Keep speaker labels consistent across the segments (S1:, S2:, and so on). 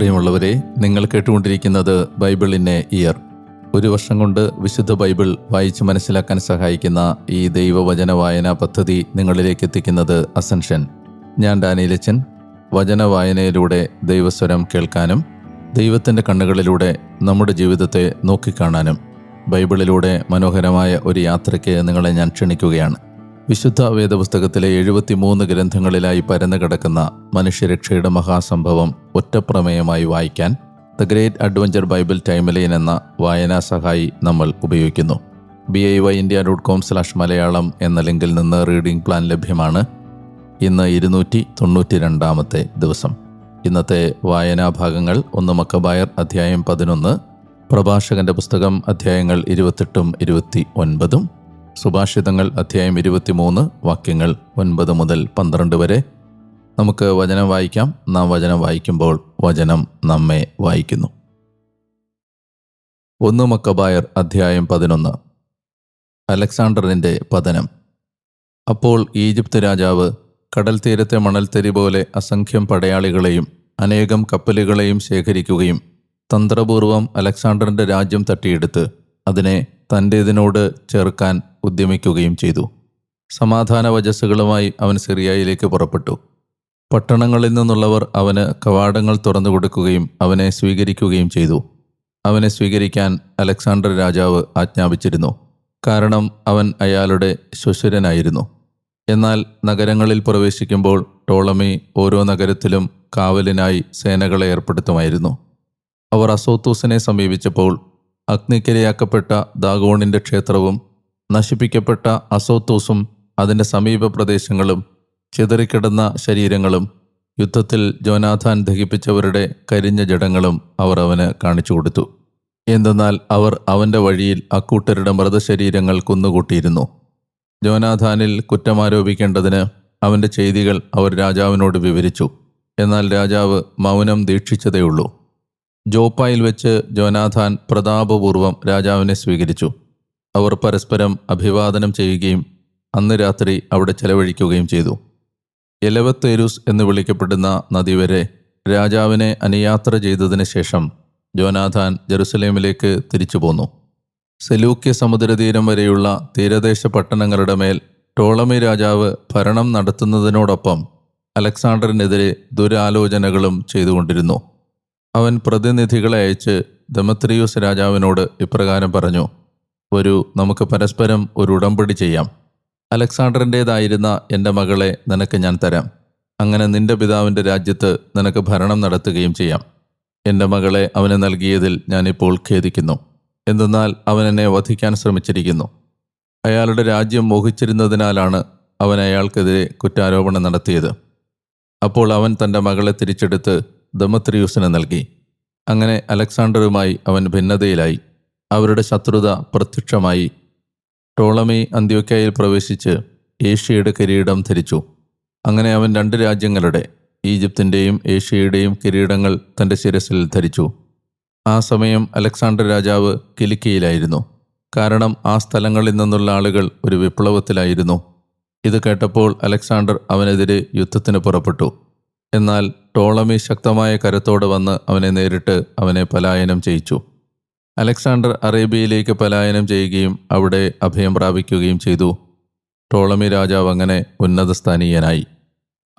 S1: പ്രിയമുള്ളവരെ, നിങ്ങൾ കേട്ടുകൊണ്ടിരിക്കുന്നത് ബൈബിൾ ഇൻ എ ഇയർ. ഒരു വർഷം കൊണ്ട് വിശുദ്ധ ബൈബിൾ വായിച്ച് മനസ്സിലാക്കാൻ സഹായിക്കുന്ന ഈ ദൈവവചന വായനാ പദ്ധതി നിങ്ങളിലേക്ക് എത്തിക്കുന്നത് അസൻഷൻ. ഞാൻ ഡാനിയലച്ചൻ. വചന വായനയിലൂടെ ദൈവസ്വരം കേൾക്കാനും ദൈവത്തിൻ്റെ കണ്ണുകളിലൂടെ നമ്മുടെ ജീവിതത്തെ നോക്കിക്കാണാനും ബൈബിളിലൂടെ മനോഹരമായ ഒരു യാത്രയ്ക്ക് നിങ്ങളെ ഞാൻ ക്ഷണിക്കുകയാണ്. വിശുദ്ധ വേദപുസ്തകത്തിലെ 73 ഗ്രന്ഥങ്ങളിലായി പരന്നു കിടക്കുന്ന മനുഷ്യരക്ഷയുടെ മഹാസംഭവം ഒറ്റപ്രമേയമായി വായിക്കാൻ the great adventure Bible timeline എന്ന വായനാ സഹായി നമ്മൾ ഉപയോഗിക്കുന്നു. BIYindia.com/മലയാളം എന്ന ലിങ്കിൽ നിന്ന് റീഡിംഗ് പ്ലാൻ ലഭ്യമാണ്. ഇന്ന് 292 ദിവസം. ഇന്നത്തെ വായനാ ഭാഗങ്ങൾ 1 മക്കബായർ അധ്യായം 11, പ്രഭാഷകന്റെ പുസ്തകം അധ്യായങ്ങൾ 28ഉം 29ഉം, സുഭാഷിതങ്ങൾ അധ്യായം 23 വാക്യങ്ങൾ 9 മുതൽ 12 വരെ. നമുക്ക് വചനം വായിക്കാം. നാം വചനം വായിക്കുമ്പോൾ വചനം നമ്മെ വായിക്കുന്നു. 1 മക്കബായർ അധ്യായം 11. അലക്സാണ്ടറിൻ്റെ പതനം. അപ്പോൾ ഈജിപ്ത് രാജാവ് കടൽ തീരത്തെ മണൽത്തരി പോലെ അസംഖ്യം പടയാളികളെയും അനേകം കപ്പലുകളെയും ശേഖരിക്കുകയും തന്ത്രപൂർവം അലക്സാണ്ടറിൻ്റെ രാജ്യം തട്ടിയെടുത്ത് അതിനെ തൻ്റേതിനോട് ചേർക്കാൻ ഉദ്യമിക്കുകയും ചെയ്തു. സമാധാന വചസ്സുകളുമായി അവൻ സിറിയയിലേക്ക് പുറപ്പെട്ടു. പട്ടണങ്ങളിൽ നിന്നുള്ളവർ അവന് കവാടങ്ങൾ തുറന്നു കൊടുക്കുകയും അവനെ സ്വീകരിക്കുകയും ചെയ്തു. അവനെ സ്വീകരിക്കാൻ അലക്സാണ്ടർ രാജാവ് ആജ്ഞാപിച്ചിരുന്നു, കാരണം അവൻ അയാളുടെ ശ്വശുരനായിരുന്നു. എന്നാൽ നഗരങ്ങളിൽ പ്രവേശിക്കുമ്പോൾ ടോളമി ഓരോ നഗരത്തിലും കാവലിനായി സേനകളെ ഏർപ്പെടുത്തുമായിരുന്നു. അവർ അസോത്തൂസിനെ സമീപിച്ചപ്പോൾ അഗ്നിക്കിരയാക്കപ്പെട്ട ദാഗോണിൻ്റെ ക്ഷേത്രവും നശിപ്പിക്കപ്പെട്ട അസോത്തൂസും അതിൻ്റെ സമീപ പ്രദേശങ്ങളും ചിതറിക്കിടന്ന ശരീരങ്ങളും യുദ്ധത്തിൽ ജോനാഥാൻ ദഹിപ്പിച്ചവരുടെ കരിഞ്ഞ ജഡങ്ങളും അവർ അവന് കാണിച്ചു കൊടുത്തു. എന്തെന്നാൽ അവർ അവൻ്റെ വഴിയിൽ അക്കൂട്ടരുടെ മൃതശരീരങ്ങൾ കുന്നുകൂട്ടിയിരുന്നു. ജോനാഥാനിൽ കുറ്റമാരോപിക്കേണ്ടതിന് അവൻ്റെ ചെയ്തികൾ അവർ രാജാവിനോട് വിവരിച്ചു. എന്നാൽ രാജാവ് മൗനം ദീക്ഷിച്ചതേയുള്ളൂ. ജോപ്പായിൽ വെച്ച് ജോനാഥാൻ പ്രതാപപൂർവം രാജാവിനെ സ്വീകരിച്ചു. അവർ പരസ്പരം അഭിവാദനം ചെയ്യുകയും അന്ന് രാത്രി അവിടെ ചെലവഴിക്കുകയും ചെയ്തു. എലവത്തേരൂസ് എന്ന് വിളിക്കപ്പെടുന്ന നദി വരെ രാജാവിനെ അനുയാത്ര ചെയ്തതിന് ശേഷം ജോനാഥാൻ ജെറുസലേമിലേക്ക് തിരിച്ചു പോന്നു. സെലൂക്യ സമുദ്രതീരം വരെയുള്ള തീരദേശ പട്ടണങ്ങളുടെ മേൽ ടോളമി രാജാവ് ഭരണം നടത്തുന്നതിനോടൊപ്പം അലക്സാണ്ടറിനെതിരെ ദുരാലോചനകളും ചെയ്തുകൊണ്ടിരുന്നു. അവൻ പ്രതിനിധികളെ അയച്ച് ദെമത്രിയൂസ് രാജാവിനോട് ഇപ്രകാരം പറഞ്ഞു: വരൂ, നമുക്ക് പരസ്പരം ഒരു ഉടമ്പടി ചെയ്യാം. അലക്സാണ്ടറിൻ്റേതായിരുന്ന എൻ്റെ മകളെ നിനക്ക് ഞാൻ തരാം. അങ്ങനെ നിന്റെ പിതാവിൻ്റെ രാജ്യത്ത് നിനക്ക് ഭരണം നടത്തുകയും ചെയ്യാം. എൻ്റെ മകളെ അവന് നൽകിയതിൽ ഞാനിപ്പോൾ ഖേദിക്കുന്നു. എന്തെന്നാൽ അവൻ എന്നെ വധിക്കാൻ ശ്രമിച്ചിരിക്കുന്നു. അയാളുടെ രാജ്യം മോഹിച്ചിരുന്നതിനാലാണ് അവൻ അയാൾക്കെതിരെ കുറ്റാരോപണം നടത്തിയത്. അപ്പോൾ അവൻ തൻ്റെ മകളെ തിരിച്ചെടുത്ത് ദെമത്രിയൂസിന് നൽകി. അങ്ങനെ അലക്സാണ്ടറുമായി അവൻ ഭിന്നതയിലായി. അവരുടെ ശത്രുത പ്രത്യക്ഷമായി. ടോളമി അന്ത്യോക്യയിൽ പ്രവേശിച്ച് ഏഷ്യയുടെ കിരീടം ധരിച്ചു. അങ്ങനെ അവൻ 2 രാജ്യങ്ങളുടെ, ഈജിപ്തിൻ്റെയും ഏഷ്യയുടെയും കിരീടങ്ങൾ തൻ്റെ ശിരസിൽ ധരിച്ചു. ആ സമയം അലക്സാണ്ടർ രാജാവ് കിലിക്കിയിലായിരുന്നു. കാരണം ആ സ്ഥലങ്ങളിൽ നിന്നുള്ള ആളുകൾ ഒരു വിപ്ലവത്തിലായിരുന്നു. ഇത് കേട്ടപ്പോൾ അലക്സാണ്ടർ അവനെതിരെ യുദ്ധത്തിന് പുറപ്പെട്ടു. എന്നാൽ ടോളമി ശക്തമായ കരത്തോടെ വന്ന് അവനെ നേരിട്ട് അവനെ പലായനം ചെയ്യിച്ചു. അലക്സാണ്ടർ അറേബ്യയിലേക്ക് പലായനം ചെയ്യുകയും അവിടെ അഭയം പ്രാപിക്കുകയും ചെയ്തു. ടോളമി രാജാവ് അങ്ങനെ ഉന്നതസ്ഥാനീയനായി.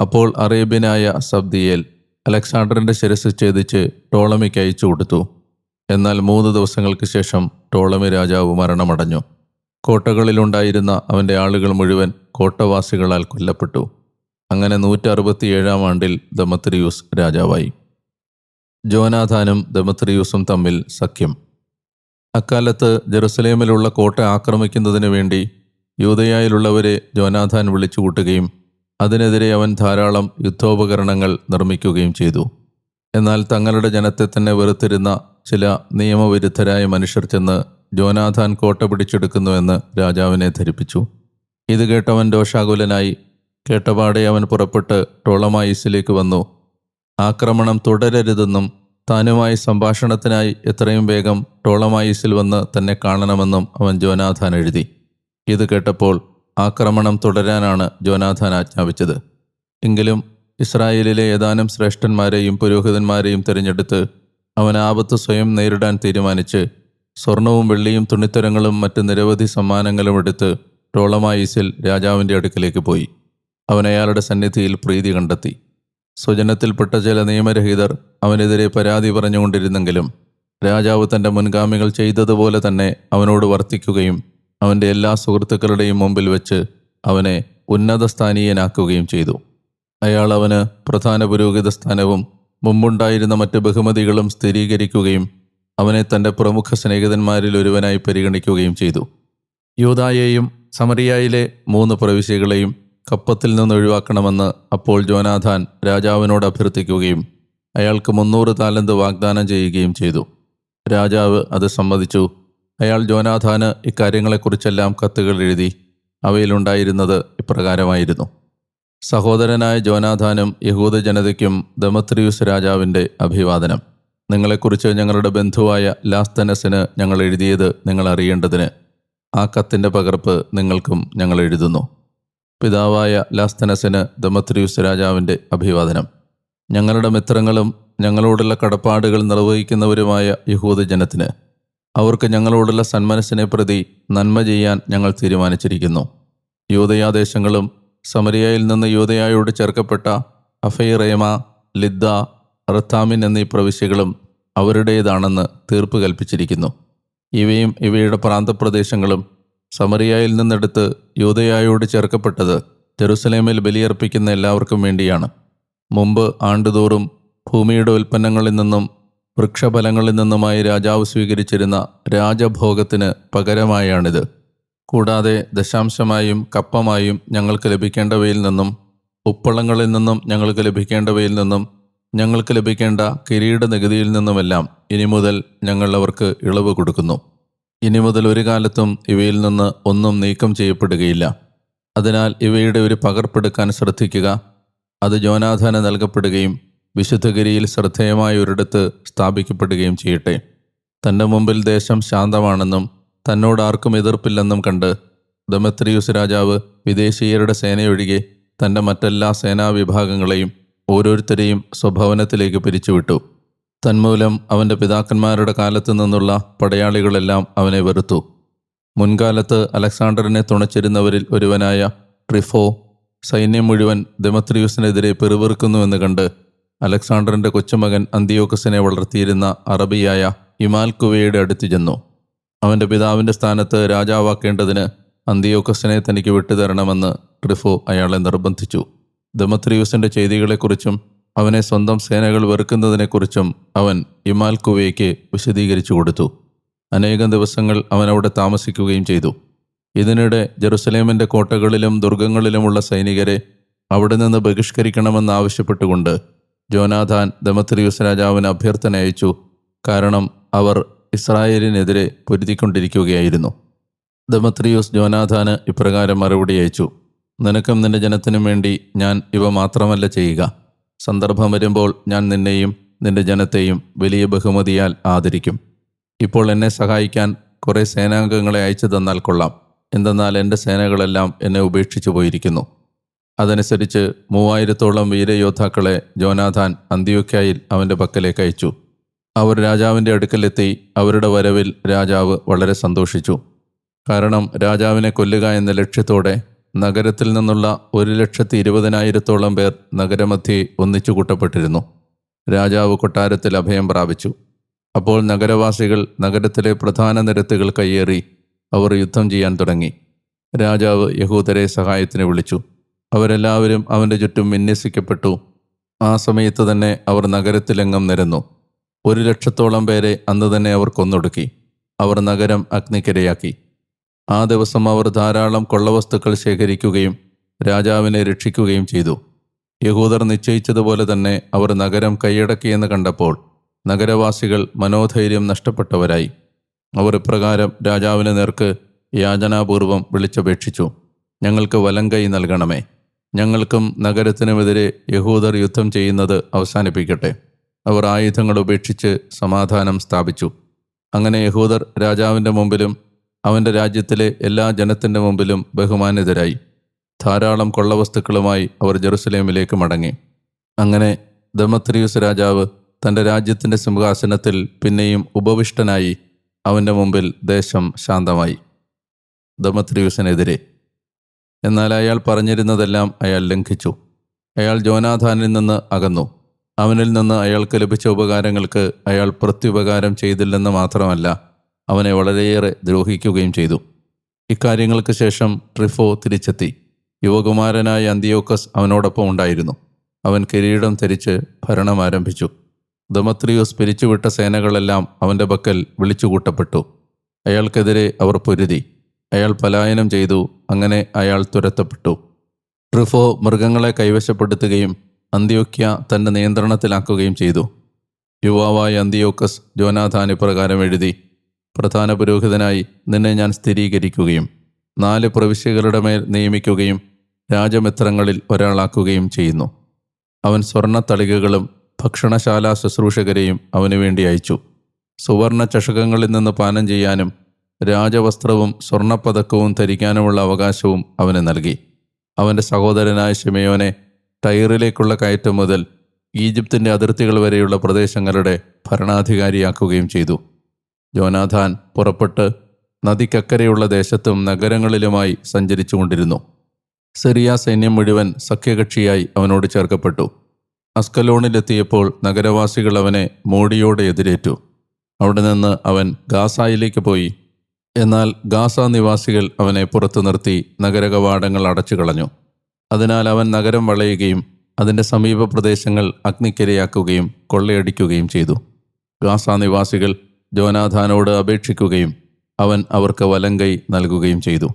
S1: അപ്പോൾ അറേബ്യനായ സബ്ദിയേൽ അലക്സാണ്ടറിൻ്റെ ശിരസ് ഛേദിച്ച് ടോളമിക്ക് അയച്ചു കൊടുത്തു. എന്നാൽ 3 ദിവസങ്ങൾക്ക് ശേഷം ടോളമി രാജാവ് മരണമടഞ്ഞു. കോട്ടകളിലുണ്ടായിരുന്ന അവൻ്റെ ആളുകൾ മുഴുവൻ കോട്ടവാസികളാൽ കൊല്ലപ്പെട്ടു. അങ്ങനെ 167 ആണ്ടിൽ ദെമത്രിയൂസ് രാജാവായി. ജോനാഥാനും ദെമത്രിയൂസും തമ്മിൽ സഖ്യം. അക്കാലത്ത് ജെറുസലേമിലുള്ള കോട്ട ആക്രമിക്കുന്നതിന് വേണ്ടി യൂദയായിലുള്ളവരെ ജോനാഥാൻ വിളിച്ചുകൂട്ടുകയും അതിനെതിരെ അവൻ ധാരാളം യുദ്ധോപകരണങ്ങൾ നിർമ്മിക്കുകയും ചെയ്തു. എന്നാൽ തങ്ങളുടെ ജനത്തെ തന്നെ വെറുത്തിരുന്ന ചില നിയമവിരുദ്ധരായ മനുഷ്യർ ചെന്ന് ജോനാഥാൻ കോട്ട പിടിച്ചെടുക്കുന്നുവെന്ന് രാജാവിനെ ധരിപ്പിച്ചു. ഇത് കേട്ടവൻ രോഷാകുലനായി. കേട്ടപാടെ അവൻ പുറപ്പെട്ട് ടോളമായിസിലേക്ക് വന്നു. ആക്രമണം തുടരരുതെന്നും താനുമായി സംഭാഷണത്തിനായി എത്രയും വേഗം ടോളമായിസിൽ വന്ന് തന്നെ കാണണമെന്നും അവൻ ജോനാഥാൻ എഴുതി. ഇത് കേട്ടപ്പോൾ ആക്രമണം തുടരാനാണ് ജോനാഥാൻ ആജ്ഞാപിച്ചത്. എങ്കിലും ഇസ്രായേലിലെ ഏതാനും ശ്രേഷ്ഠന്മാരെയും പുരോഹിതന്മാരെയും തിരഞ്ഞെടുത്ത് അവൻ ആപത്ത് സ്വയം നേരിടാൻ തീരുമാനിച്ച് സ്വർണവും വെള്ളിയും തുണിത്തരങ്ങളും മറ്റ് നിരവധി സമ്മാനങ്ങളും എടുത്ത് ടോളമായിസിൽ രാജാവിൻ്റെ അടുക്കിലേക്ക് പോയി. അവൻ അയാളുടെ സന്നിധിയിൽ പ്രീതി കണ്ടെത്തി. സ്വജനത്തിൽപ്പെട്ട ചില നിയമരഹിതർ അവനെതിരെ പരാതി പറഞ്ഞുകൊണ്ടിരുന്നെങ്കിലും രാജാവ് തൻ്റെ മുൻഗാമികൾ ചെയ്തതുപോലെ തന്നെ അവനോട് വർത്തിക്കുകയും അവൻ്റെ എല്ലാ സുഹൃത്തുക്കളുടെയും മുമ്പിൽ വെച്ച് അവനെ ഉന്നതസ്ഥാനീയനാക്കുകയും ചെയ്തു. അയാൾ അവന് പ്രധാന പുരോഹിത സ്ഥാനവും മുമ്പുണ്ടായിരുന്ന മറ്റ് ബഹുമതികളും സ്ഥിരീകരിക്കുകയും അവനെ തൻ്റെ പ്രമുഖ സ്നേഹിതന്മാരിൽ ഒരുവനായി പരിഗണിക്കുകയും ചെയ്തു. യൂദായെയും സമറിയായിലെ 3 പ്രവിശ്യകളെയും കപ്പത്തിൽ നിന്ന് ഒഴിവാക്കണമെന്ന് അപ്പോൾ ജോനാഥാൻ രാജാവിനോട് അഭ്യർത്ഥിക്കുകയും അയാൾക്ക് 300 താലന്ത് വാഗ്ദാനം ചെയ്യുകയും ചെയ്തു. രാജാവ് അത് സമ്മതിച്ചു. അയാൾ ജോനാഥാന് ഇക്കാര്യങ്ങളെക്കുറിച്ചെല്ലാം കത്തുകൾ എഴുതി. അവയിലുണ്ടായിരുന്നത് ഇപ്രകാരമായിരുന്നു: സഹോദരനായ ജോനാഥാനും യഹൂദ ജനതയ്ക്കും ദമത്രിയൂസ് രാജാവിൻ്റെ അഭിവാദനം. നിങ്ങളെക്കുറിച്ച് ഞങ്ങളുടെ ബന്ധുവായ ലാസ്തനസിന് ഞങ്ങൾ എഴുതിയത് നിങ്ങൾ അറിയേണ്ടതിന് ആ കത്തിൻ്റെ പകർപ്പ് നിങ്ങൾക്കും ഞങ്ങൾ എഴുതുന്നു. പിതാവായ ലാസ്തനസിന് ദമത്രിയൂസ് രാജാവിൻ്റെ അഭിവാദനം. ഞങ്ങളുടെ മിത്രങ്ങളും ഞങ്ങളോടുള്ള കടപ്പാടുകൾ നിർവഹിക്കുന്നവരുമായ യഹൂദ ജനത്തിന് അവർക്ക് ഞങ്ങളോടുള്ള സന്മനസ്സിനെ പ്രതി നന്മ ചെയ്യാൻ ഞങ്ങൾ തീരുമാനിച്ചിരിക്കുന്നു. യൂദയാദേശങ്ങളും സമരിയയിൽ നിന്ന് യൂദയായോട് ചേർക്കപ്പെട്ട അഫൈറേമ, ലിദ്ദ, റത്താമിൻ എന്നീ പ്രവിശ്യകളും അവരുടേതാണെന്ന് തീർപ്പ് കൽപ്പിച്ചിരിക്കുന്നു. ഇവയും ഇവയുടെ പ്രാന്തപ്രദേശങ്ങളും സമറിയയിൽ നിന്നെടുത്ത് യൂദയായോട് ചേർക്കപ്പെട്ടത് ജെറുസലേമിൽ ബലിയർപ്പിക്കുന്ന എല്ലാവർക്കും വേണ്ടിയാണ്. മുമ്പ് ആണ്ടുതോറും ഭൂമിയുടെ ഉൽപ്പന്നങ്ങളിൽ നിന്നും വൃക്ഷഫലങ്ങളിൽ നിന്നുമായി രാജാവ് സ്വീകരിച്ചിരുന്ന രാജഭോഗത്തിന് പകരമായാണിത്. കൂടാതെ ദശാംശമായും കപ്പമായും ഞങ്ങൾക്ക് ലഭിക്കേണ്ടവയിൽ നിന്നും ഉപ്പളങ്ങളിൽ നിന്നും ഞങ്ങൾക്ക് ലഭിക്കേണ്ടവയിൽ നിന്നും ഞങ്ങൾക്ക് ലഭിക്കേണ്ട കിരീട നികുതിയിൽ നിന്നുമെല്ലാം ഇനി മുതൽ ഞങ്ങൾ അവർക്ക് ഇളവ് കൊടുക്കുന്നു. ഇനി മുതൽ ഒരു കാലത്തും ഇവയിൽ നിന്ന് ഒന്നും നീക്കം ചെയ്യപ്പെടുകയില്ല. അതിനാൽ ഇവയുടെ ഒരു പകർപ്പെടുക്കാൻ ശ്രദ്ധിക്കുക. അത് ജോനാഥാന് നൽകപ്പെടുകയും വിശുദ്ധഗിരിയിൽ ശ്രദ്ധേയമായ ഒരിടത്ത് സ്ഥാപിക്കപ്പെടുകയും ചെയ്യട്ടെ. തൻ്റെ മുമ്പിൽ ദേശം ശാന്തമാണെന്നും തന്നോട് ആർക്കും എതിർപ്പില്ലെന്നും കണ്ട് ദമത്രിയൂസ് രാജാവ് വിദേശീയരുടെ സേനയൊഴികെ തൻ്റെ മറ്റെല്ലാ സേനാവിഭാഗങ്ങളെയും ഓരോരുത്തരെയും സ്വഭവനത്തിലേക്ക് പിരിച്ചുവിട്ടു. തന്മൂലം അവൻ്റെ പിതാക്കന്മാരുടെ കാലത്തു നിന്നുള്ള പടയാളികളെല്ലാം അവനെ വെറുത്തു. മുൻകാലത്ത് അലക്സാണ്ടറിനെ തുണച്ചിരുന്നവരിൽ ഒരുവനായ ട്രിഫോ സൈന്യം മുഴുവൻ ദമത്രിയൂസിനെതിരെ പിറുവിറുക്കുന്നുവെന്ന് കണ്ട് അലക്സാണ്ടറിൻ്റെ കൊച്ചുമകൻ അന്തിയോക്കസിനെ വളർത്തിയിരുന്ന അറബിയായ ഇമാൽക്കുവയുടെ അടുത്ത് ചെന്നു. അവൻ്റെ പിതാവിൻ്റെ സ്ഥാനത്ത് രാജാവാക്കേണ്ടതിന് അന്തിയോക്കസിനെ തനിക്ക് വിട്ടുതരണമെന്ന് ട്രിഫോ അയാളെ നിർബന്ധിച്ചു. ദമത്രിയൂസിൻ്റെ ചെയ്തികളെക്കുറിച്ചും അവനെ സ്വന്തം സേനകൾ വെറുക്കുന്നതിനെക്കുറിച്ചും അവൻ ഇമാൽക്കുവയ്ക്ക് വിശദീകരിച്ചു കൊടുത്തു. അനേകം ദിവസങ്ങൾ അവൻ അവിടെ താമസിക്കുകയും ചെയ്തു. ഇതിനിടെ ജെറുസലേമിൻ്റെ കോട്ടകളിലും ദുർഗങ്ങളിലുമുള്ള സൈനികരെ അവിടെ നിന്ന് ബഹിഷ്കരിക്കണമെന്നാവശ്യപ്പെട്ടുകൊണ്ട് ജോനാഥാൻ ദമത്രിയൂസ് രാജാവിന് അഭ്യർത്ഥന അയച്ചു. കാരണം അവർ ഇസ്രായേലിനെതിരെ പൊരുതിക്കൊണ്ടിരിക്കുകയായിരുന്നു. ദമത്രിയൂസ് ജോനാഥാന് ഇപ്രകാരം മറുപടി അയച്ചു: നിനക്കും നിന്റെ ജനത്തിനും വേണ്ടി ഞാൻ ഇവ മാത്രമല്ല ചെയ്യുക. സന്ദർഭം വരുമ്പോൾ ഞാൻ നിന്നെയും നിന്റെ ജനത്തെയും വലിയ ബഹുമതിയാൽ ആദരിക്കും. ഇപ്പോൾ എന്നെ സഹായിക്കാൻ കുറേ സേനാംഗങ്ങളെ അയച്ചു തന്നാൽ കൊള്ളാം. എന്തെന്നാൽ എൻ്റെ സേനകളെല്ലാം എന്നെ ഉപേക്ഷിച്ചു പോയിരിക്കുന്നു. അതനുസരിച്ച് 3000-ഓളം വീരയോദ്ധാക്കളെ ജോനാഥാൻ അന്ത്യോക്യയിൽ അവൻ്റെ പക്കലേക്ക് അയച്ചു. അവർ രാജാവിൻ്റെ അടുക്കലെത്തി. അവരുടെ വരവിൽ രാജാവ് വളരെ സന്തോഷിച്ചു. കാരണം രാജാവിനെ കൊല്ലുക എന്ന ലക്ഷ്യത്തോടെ നഗരത്തിൽ നിന്നുള്ള 1,20,000-ഓളം പേർ നഗരമധ്യേ ഒന്നിച്ചു കൂട്ടപ്പെട്ടിരുന്നു. രാജാവ് കൊട്ടാരത്തിൽ അഭയം പ്രാപിച്ചു. അപ്പോൾ നഗരവാസികൾ നഗരത്തിലെ പ്രധാന നിരത്തുകൾ കയ്യേറി അവർ യുദ്ധം ചെയ്യാൻ തുടങ്ങി. രാജാവ് യഹൂദരെ സഹായത്തിന് വിളിച്ചു. അവരെല്ലാവരും അവൻ്റെ ചുറ്റും വിന്യസിക്കപ്പെട്ടു. ആ സമയത്ത് തന്നെ അവർ നഗരത്തിലെങ്ങും നിരന്നു. 100,000-ഓളം പേരെ അന്ന് തന്നെ അവർ കൊന്നൊടുക്കി. അവർ നഗരം അഗ്നിക്കിരയാക്കി. ആ ദിവസം അവർ ധാരാളം കൊള്ളവസ്തുക്കൾ ശേഖരിക്കുകയും രാജാവിനെ രക്ഷിക്കുകയും ചെയ്തു. യഹൂദർ നിശ്ചയിച്ചതുപോലെ തന്നെ അവർ നഗരം കൈയടക്കിയെന്ന് കണ്ടപ്പോൾ നഗരവാസികൾ മനോധൈര്യം നഷ്ടപ്പെട്ടവരായി. അവർ ഇപ്രകാരം രാജാവിന് നേർക്ക് യാചനാപൂർവം വിളിച്ചപേക്ഷിച്ചു: ഞങ്ങൾക്ക് വലങ്കൈ നൽകണമേ. ഞങ്ങൾക്കും നഗരത്തിനുമെതിരെ യഹൂദർ യുദ്ധം ചെയ്യുന്നത് അവസാനിപ്പിക്കട്ടെ. അവർ ആയുധങ്ങൾ ഉപേക്ഷിച്ച് സമാധാനം സ്ഥാപിച്ചു. അങ്ങനെ യഹൂദർ രാജാവിൻ്റെ മുമ്പിലും അവൻ്റെ രാജ്യത്തിലെ എല്ലാ ജനത്തിൻ്റെ മുമ്പിലും ബഹുമാനിതരായി. ധാരാളം കൊള്ളവസ്തുക്കളുമായി അവർ ജെറുസലേമിലേക്ക് മടങ്ങി. അങ്ങനെ ദമത്രിയൂസ് രാജാവ് തൻ്റെ രാജ്യത്തിൻ്റെ സിംഹാസനത്തിൽ പിന്നെയും ഉപവിഷ്ടനായി. അവൻ്റെ മുമ്പിൽ ദേശം ശാന്തമായി. ദമത്രിയൂസിനെതിരെ എന്നാൽ അയാൾ പറഞ്ഞിരുന്നതെല്ലാം അയാൾ ലംഘിച്ചു. അയാൾ ജോനാഥാനിൽ നിന്ന് അകന്നു. അവനിൽ നിന്ന് അയാൾക്ക് ലഭിച്ച ഉപകാരങ്ങൾക്ക് അയാൾ പ്രത്യുപകാരം ചെയ്തില്ലെന്ന് മാത്രമല്ല, അവനെ വളരെയേറെ ദ്രോഹിക്കുകയും ചെയ്തു. ഇക്കാര്യങ്ങൾക്ക് ശേഷം ട്രിഫോ തിരിച്ചെത്തി. യുവകുമാരനായ അന്തിയോക്കസ് അവനോടൊപ്പം ഉണ്ടായിരുന്നു. അവൻ കിരീടം ധരിച്ച് ഭരണം ആരംഭിച്ചു. ദമത്രിയൂസ് പിരിച്ചുവിട്ട സേനകളെല്ലാം അവൻ്റെ പക്കൽ വിളിച്ചുകൂട്ടപ്പെട്ടു. അയാൾക്കെതിരെ അവർ പൊരുതി. അയാൾ പലായനം ചെയ്തു. അങ്ങനെ അയാൾ തുരത്തപ്പെട്ടു. ട്രിഫോ മൃഗങ്ങളെ കൈവശപ്പെടുത്തുകയും അന്ത്യോക്യ തൻ്റെ നിയന്ത്രണത്തിലാക്കുകയും ചെയ്തു. യുവാവായ അന്തിയോക്കസ് ജോനാഥാൻ ഇപ്രകാരം എഴുതി: പ്രധാന പുരോഹിതനായി നിന്നെ ഞാൻ സ്ഥിരീകരിക്കുകയും 4 പ്രവിശ്യകളുടെ മേൽ നിയമിക്കുകയും രാജമിത്രങ്ങളിൽ ഒരാളാക്കുകയും ചെയ്യുന്നു. അവൻ സ്വർണ്ണത്തളികകളും ഭക്ഷണശാലാ ശുശ്രൂഷകരെയും അവനു വേണ്ടി അയച്ചു. സുവർണ ചഷകങ്ങളിൽ നിന്ന് പാനം ചെയ്യാനും രാജവസ്ത്രവും സ്വർണ്ണപ്പതക്കവും ധരിക്കാനുമുള്ള അവകാശവും അവന് നൽകി. അവൻ്റെ സഹോദരനായ ശിമെയോനെ ടൈറിലേക്കുള്ള കയറ്റം മുതൽ ഈജിപ്തിൻ്റെ അതിർത്തികൾ വരെയുള്ള പ്രദേശങ്ങളുടെ ഭരണാധികാരിയാക്കുകയും ചെയ്തു. ജോനാഥാൻ പുറപ്പെട്ട് നദിക്കക്കരെയുള്ള ദേശത്തും നഗരങ്ങളിലുമായി സഞ്ചരിച്ചുകൊണ്ടിരുന്നു. സിറിയ സൈന്യം മുഴുവൻ സഖ്യകക്ഷിയായി അവനോട് ചേർക്കപ്പെട്ടു. അസ്കലോണിലെത്തിയപ്പോൾ നഗരവാസികൾ അവനെ മോടിയോടെ എതിരേറ്റു. അവിടെ നിന്ന് അവൻ ഗാസായിലേക്ക് പോയി. എന്നാൽ ഗാസ നിവാസികൾ അവനെ പുറത്തു നിർത്തി നഗരകവാടങ്ങൾ അടച്ചു കളഞ്ഞു. അതിനാൽ അവൻ നഗരം വളയുകയും അതിൻ്റെ സമീപ പ്രദേശങ്ങൾ അഗ്നിക്കിരയാക്കുകയും കൊള്ളയടിക്കുകയും ചെയ്തു. ഗാസ നിവാസികൾ ജോനാഥാനോട് അപേക്ഷിക്കുകയും അവൻ അവർക്ക് വലങ്കൈ നൽകുകയും ചെയ്തു.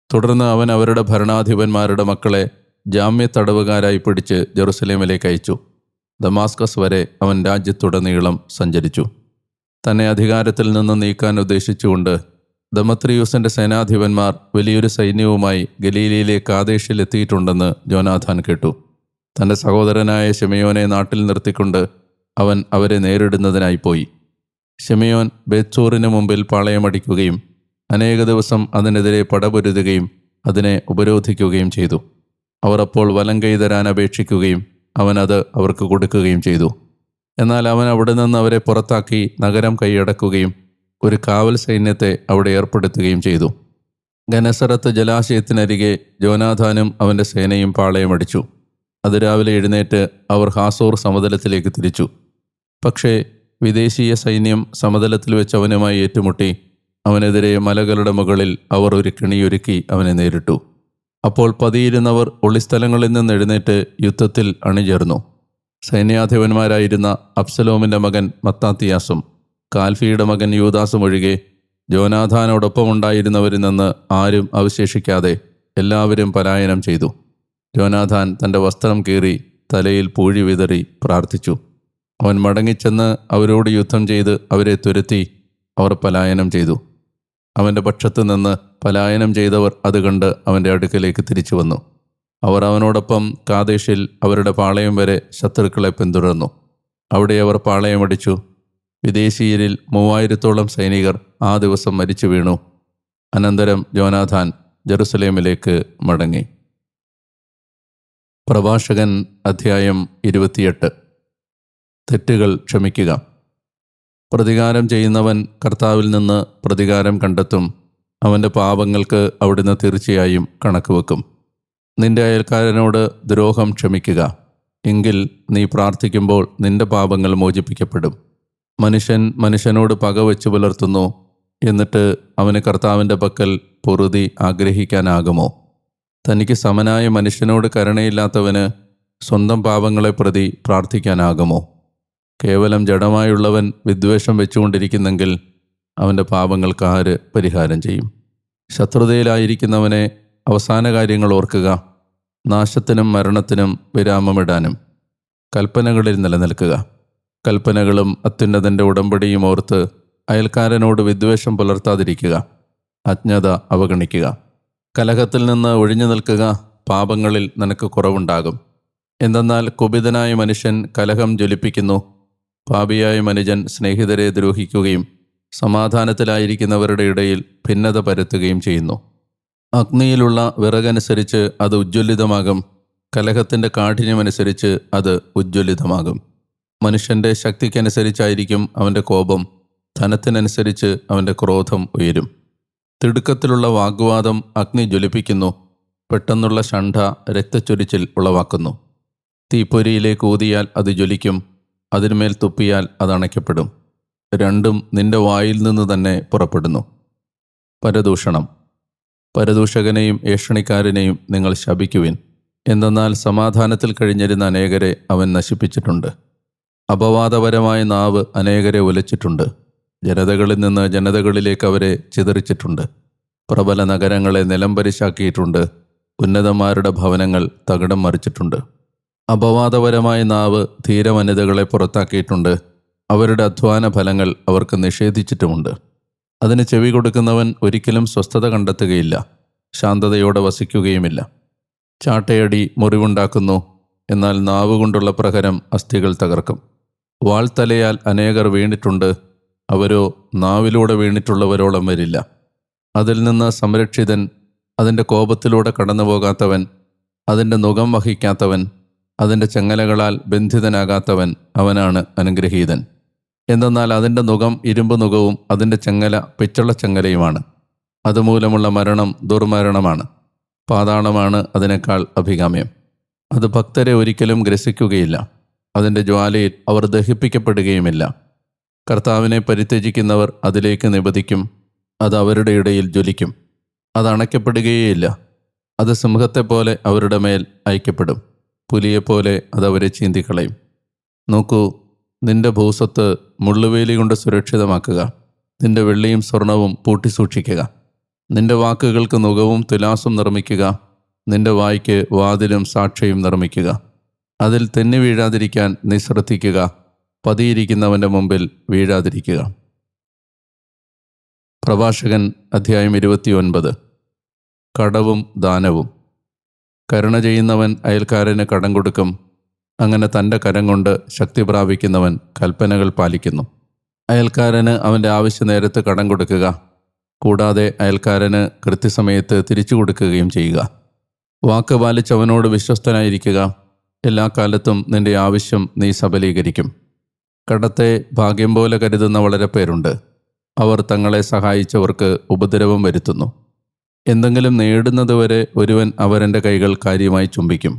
S1: തുടർന്ന് അവൻ അവരുടെ ഭരണാധിപന്മാരുടെ മക്കളെ ജാമ്യത്തടവുകാരായി പിടിച്ച് ജെറുസലേമിലേക്ക് അയച്ചു. ദമാസ്കസ് വരെ അവൻ രാജ്യത്തുടനീളം സഞ്ചരിച്ചു. തന്നെ അധികാരത്തിൽ നിന്ന് നീക്കാൻ ഉദ്ദേശിച്ചുകൊണ്ട് ദമത്രിയൂസിൻ്റെ സേനാധിപന്മാർ വലിയൊരു സൈന്യവുമായി ഗലീലയിലെ കാദേശിൽ എത്തിയിട്ടുണ്ടെന്ന് ജോനാഥാൻ കേട്ടു. തൻ്റെ സഹോദരനായ ശിമെയോനെ നാട്ടിൽ നിർത്തിക്കൊണ്ട് അവൻ അവരെ നേരിടുന്നതിനായി പോയി. ശിമെയോൻ ബേത്സൂറിന് മുമ്പിൽ പാളയമടിക്കുകയും അനേക ദിവസം അതിനെതിരെ പടപൊരുതുകയും അതിനെ ഉപരോധിക്കുകയും ചെയ്തു. അവർ അപ്പോൾ വലങ്കൈ തരാൻ അപേക്ഷിക്കുകയും അവനത് അവർക്ക് കൊടുക്കുകയും ചെയ്തു. എന്നാൽ അവൻ അവിടെ നിന്ന് അവരെ പുറത്താക്കി നഗരം കൈയടക്കുകയും ഒരു കാവൽ സൈന്യത്തെ അവിടെ ഏർപ്പെടുത്തുകയും ചെയ്തു. ഗനസറത്ത് ജലാശയത്തിനരികെ ജോനാഥാനും അവൻ്റെ സേനയും പാളയമടിച്ചു. അതിരാവിലെ എഴുന്നേറ്റ് അവർ ഹാസോർ സമതലത്തിലേക്ക് തിരിച്ചു. പക്ഷേ വിദേശീയ സൈന്യം സമതലത്തിൽ വെച്ച് അവനുമായി ഏറ്റുമുട്ടി. അവനെതിരെ മലകളുടെ മുകളിൽ അവർ ഒരു കെണിയൊരുക്കി അവനെ നേരിട്ടു. അപ്പോൾ പതിയിരുന്നവർ ഒളിസ്ഥലങ്ങളിൽ നിന്ന് എഴുന്നേറ്റ് യുദ്ധത്തിൽ അണിചേർന്നു. സൈന്യാധിപന്മാരായിരുന്ന അബ്സലോമിൻ്റെ മകൻ മത്താത്തിയാസും കാൽഫിയുടെ മകൻ യൂദാസും ഒഴികെ ജോനാഥാനോടൊപ്പമുണ്ടായിരുന്നവരിൽ നിന്ന് ആരും അവശേഷിക്കാതെ എല്ലാവരും പലായനം ചെയ്തു. ജോനാഥാൻ തൻ്റെ വസ്ത്രം കീറി തലയിൽ പൂഴി വിതറി പ്രാർത്ഥിച്ചു. അവൻ മടങ്ങിച്ചെന്ന് അവരോട് യുദ്ധം ചെയ്ത് അവരെ തുരത്തി. അവർ പലായനം ചെയ്തു. അവൻ്റെ പക്ഷത്തു നിന്ന് പലായനം ചെയ്തവർ അത് കണ്ട് അവൻ്റെ അടുക്കലേക്ക് തിരിച്ചു വന്നു. അവർ അവനോടൊപ്പം കാദേശിൽ അവരുടെ പാളയം വരെ ശത്രുക്കളെ പിന്തുടർന്നു. അവിടെ അവർ പാളയമടിച്ചു. വിദേശീയരിൽ 3000-ഓളം സൈനികർ ആ ദിവസം മരിച്ചു വീണു. അനന്തരം ജോനാഥാൻ ജെറുസലേമിലേക്ക് മടങ്ങി. പ്രഭാഷകൻ അധ്യായം 28. തെറ്റുകൾ ക്ഷമിക്കുക. പ്രതികാരം ചെയ്യുന്നവൻ കർത്താവിൽ നിന്ന് പ്രതികാരം കണ്ടെത്തും. അവൻ്റെ പാപങ്ങൾക്ക് അവിടുന്ന് തീർച്ചയായും കണക്ക് വെക്കും. നിന്റെ അയൽക്കാരനോട് ദ്രോഹം ക്ഷമിക്കുക. എങ്കിൽ നീ പ്രാർത്ഥിക്കുമ്പോൾ നിന്റെ പാപങ്ങൾ മോചിപ്പിക്കപ്പെടും. മനുഷ്യൻ മനുഷ്യനോട് പക വെച്ചു പുലർത്തുന്നു. എന്നിട്ട് അവന് കർത്താവിൻ്റെ പക്കൽ പൊറുതി ആഗ്രഹിക്കാനാകുമോ? തനിക്ക് സമനായ മനുഷ്യനോട് കരുണയില്ലാത്തവന് സ്വന്തം പാപങ്ങളെ പ്രതി പ്രാർത്ഥിക്കാനാകുമോ? കേവലം ജഡമായുള്ളവൻ വിദ്വേഷം വെച്ചുകൊണ്ടിരിക്കുന്നെങ്കിൽ അവൻ്റെ പാപങ്ങൾക്ക് ആര് പരിഹാരം ചെയ്യും? ശത്രുതയിലായിരിക്കുന്നവനെ അവസാന കാര്യങ്ങൾ ഓർക്കുക. നാശത്തിനും മരണത്തിനും വിരാമമിടാനും കൽപ്പനകളിൽ നിലനിൽക്കുക. കൽപ്പനകളും അത്യുന്നതൻ്റെ ഉടമ്പടിയും ഓർത്ത് അയൽക്കാരനോട് വിദ്വേഷം പുലർത്താതിരിക്കുക. അജ്ഞത അവഗണിക്കുക. കലഹത്തിൽ നിന്ന് ഒഴിഞ്ഞു നിൽക്കുക. പാപങ്ങളിൽ നിനക്ക് കുറവുണ്ടാകും. എന്തെന്നാൽ കുപിതനായ മനുഷ്യൻ കലഹം ജ്വലിപ്പിക്കുന്നു. പാപിയായ മനുഷ്യൻ സ്നേഹിതരെ ദ്രോഹിക്കുകയും സമാധാനത്തിലായിരിക്കുന്നവരുടെ ഇടയിൽ ഭിന്നത പരത്തുകയും ചെയ്യുന്നു. അഗ്നിയിലുള്ള വിറകനുസരിച്ച് അത് ഉജ്ജ്വലിതമാകും. കലഹത്തിൻ്റെ കാഠിന്യമനുസരിച്ച് അത് ഉജ്ജ്വലിതമാകും. മനുഷ്യൻ്റെ ശക്തിക്കനുസരിച്ചായിരിക്കും അവൻ്റെ കോപം, ധനത്തിനനുസരിച്ച് അവൻ്റെ ക്രോധം ഉയരും. തിടുക്കത്തിലുള്ള വാഗ്വാദം അഗ്നി ജ്വലിപ്പിക്കുന്നു, പെട്ടെന്നുള്ള ഷണ്ഠ രക്തച്ചൊരിച്ചിൽ ഉളവാക്കുന്നു. തീപ്പൊരിയിലേക്ക് ഊതിയാൽ അത് ജ്വലിക്കും, അതിന്മേൽ തുപ്പിയാൽ അത് അണയ്ക്കപ്പെടും. രണ്ടും നിന്റെ വായിൽ നിന്ന് തന്നെ പുറപ്പെടുന്നു. പരദൂഷണം. പരദൂഷകനെയും ഏഷണിക്കാരനെയും നിങ്ങൾ ശപിക്കുവിൻ, എന്തെന്നാൽ സമാധാനത്തിൽ കഴിഞ്ഞിരുന്ന അനേകരെ അവൻ നശിപ്പിച്ചിട്ടുണ്ട്. അപവാദപരമായ നാവ് അനേകരെ ഉലച്ചിട്ടുണ്ട്. ജനതകളിൽ നിന്ന് ജനതകളിലേക്ക് അവരെ ചിതറിച്ചിട്ടുണ്ട്. പ്രബല നഗരങ്ങളെ നിലംപരിശാക്കിയിട്ടുണ്ട്. ഉന്നതന്മാരുടെ ഭവനങ്ങൾ തകിടം മറിച്ചിട്ടുണ്ട്. അപവാദപരമായ നാവ് ധീരവനിതകളെ പുറത്താക്കിയിട്ടുണ്ട്. അവരുടെ അധ്വാന ഫലങ്ങൾ അവർക്ക് നിഷേധിച്ചിട്ടുമുണ്ട്. അതിന് ചെവി കൊടുക്കുന്നവൻ ഒരിക്കലും സ്വസ്ഥത കണ്ടെത്തുകയില്ല, ശാന്തതയോടെ വസിക്കുകയുമില്ല. ചാട്ടയടി മുറിവുണ്ടാക്കുന്നു, എന്നാൽ നാവുകൊണ്ടുള്ള പ്രഹരം അസ്ഥികൾ തകർക്കും. വാൾത്തലയാൽ അനേകർ വീണിട്ടുണ്ട്, അവരോ നാവിലൂടെ വീണിട്ടുള്ളവരോളം വരില്ല. അതിൽ നിന്ന് സംരക്ഷിതൻ, അതിൻ്റെ കോപത്തിലൂടെ കടന്നു പോകാത്തവൻ, അതിൻ്റെ നുകം വഹിക്കാത്തവൻ, അതിൻ്റെ ചങ്ങലകളാൽ ബന്ധിതനാകാത്തവൻ അവനാണ് അനുഗ്രഹീതൻ. എന്തെന്നാൽ അതിൻ്റെ നുകം ഇരുമ്പ് നുകവും അതിൻ്റെ ചങ്ങല പിച്ചള ചങ്ങലയുമാണ്. അതുമൂലമുള്ള മരണം ദുർമരണമാണ്. പാതാളമാണ് അതിനേക്കാൾ അഭികാമ്യം. അത് ഭക്തരെ ഒരിക്കലും ഗ്രസിക്കുകയില്ല. അതിൻ്റെ ജ്വാലയിൽ അവർ ദഹിപ്പിക്കപ്പെടുകയുമില്ല. കർത്താവിനെ പരിത്യജിക്കുന്നവർ അതിലേക്ക് നിപതിക്കും. അത് അവരുടെ ഇടയിൽ ജ്വലിക്കും. അത് അണയ്ക്കപ്പെടുകയേയില്ല. അത് സിംഹത്തെപ്പോലെ അവരുടെ മേൽ അയക്കപ്പെടും. പുലിയെപ്പോലെ അതവരെ ചീന്തിക്കളയും. നോക്കൂ, നിന്റെ ഭൂസ്വത്ത് മുള്ളുവേലി കൊണ്ട് സുരക്ഷിതമാക്കുക. നിന്റെ വെള്ളിയും സ്വർണവും പൂട്ടിസൂക്ഷിക്കുക. നിന്റെ വാക്കുകൾക്ക് നുകവും തുലാസും നിർമ്മിക്കുക. നിന്റെ വായ്ക്ക് വാതിലും സാക്ഷ്യയും നിർമ്മിക്കുക. അതിൽ തെന്നി വീഴാതിരിക്കാൻ നീ ശ്രദ്ധിക്കുക. പതിയിരിക്കുന്നവൻ്റെ മുമ്പിൽ വീഴാതിരിക്കുക. പ്രഭാഷകൻ അധ്യായം 29. കടവും ദാനവും. കരുണ ചെയ്യുന്നവൻ അയൽക്കാരന് കടം കൊടുക്കും. അങ്ങനെ തൻ്റെ കരം കൊണ്ട് ശക്തി പ്രാപിക്കുന്നവൻ കൽപ്പനകൾ പാലിക്കുന്നു. അയൽക്കാരന് അവൻ്റെ ആവശ്യ നേരത്ത് കടം കൊടുക്കുക, കൂടാതെ അയൽക്കാരന് കൃത്യസമയത്ത് തിരിച്ചു കൊടുക്കുകയും ചെയ്യുക. വാക്ക് പാലിച്ചവനോട് വിശ്വസ്തനായിരിക്കുക. എല്ലാ കാലത്തും നിന്റെ ആവശ്യം നീ സബലീകരിക്കും. കടത്തെ ഭാഗ്യം പോലെ കരുതുന്ന വളരെ പേരുണ്ട്. അവർ തങ്ങളെ സഹായിച്ചവർക്ക് ഉപദ്രവം വരുത്തുന്നു. എന്തെങ്കിലും നേടുന്നതുവരെ ഒരുവൻ അവൻ്റെ കൈകൾ കാര്യമായി ചുംബിക്കും.